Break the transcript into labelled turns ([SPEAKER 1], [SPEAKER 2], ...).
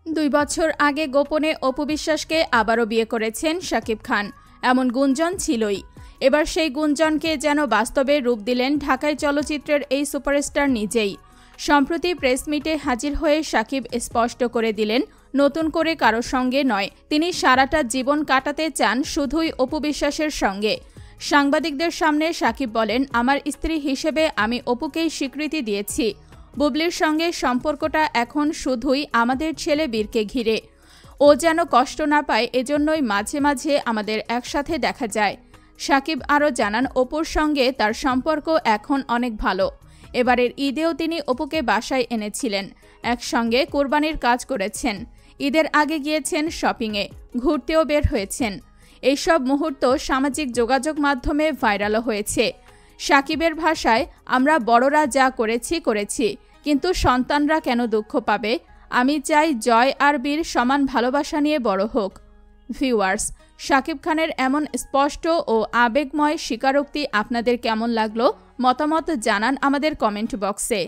[SPEAKER 1] 2 বছর আগে গোপনে অপু বিশ্বাসকে আবারও বিয়ে করেছেন শাকিব খান, এমন গুঞ্জন ছিলই। এবার সেই গুঞ্জনকে যেন বাস্তবে রূপ দিলেন ঢাকাই চলচ্চিত্রের এই সুপারস্টার নিজেই। সম্প্রতি প্রেস মিটে হাজির হয়ে শাকিব স্পষ্ট করে দিলেন, নতুন করে কারো সঙ্গে নয়, তিনি সারাটা জীবন কাটাতে চান শুধুই অপু বিশ্বাসের সঙ্গে। সাংবাদিকদের সামনে শাকিব বলেন, আমার স্ত্রী হিসেবে আমি অপুকেই স্বীকৃতি দিয়েছি। বুবলির সঙ্গে সম্পর্কটা এখন শুধুই আমাদের ছেলে বীরকে ঘিরে। ও যেন কষ্ট না পায়, এজন্যই মাঝে মাঝে আমাদের একসাথে দেখা যায়। শাকিব আরও জানান, অপুর সঙ্গে তার সম্পর্ক এখন অনেক ভালো। এবারের ঈদেও তিনি অপুকে বাসায় এনেছিলেন, একসঙ্গে কোরবানির কাজ করেছেন। ঈদের আগে গিয়েছেন শপিংয়ে, ঘুরতেও বের হয়েছেন। এইসব মুহূর্ত সামাজিক যোগাযোগ মাধ্যমে ভাইরালও হয়েছে। শাকিবের ভাষায়, আমরা বড়রা যা করেছি, কিন্তু সন্তানরা কেন দুঃখ পাবে? আমি চাই জয় আর বীর সমান ভালোবাসা নিয়ে বড় হোক। ভিউয়ার্স, শাকিব খানের এমন স্পষ্ট ও আবেগময় স্বীকারোক্তি আপনাদের কেমন লাগলো? মতামত জানান আমাদের কমেন্ট বক্সে।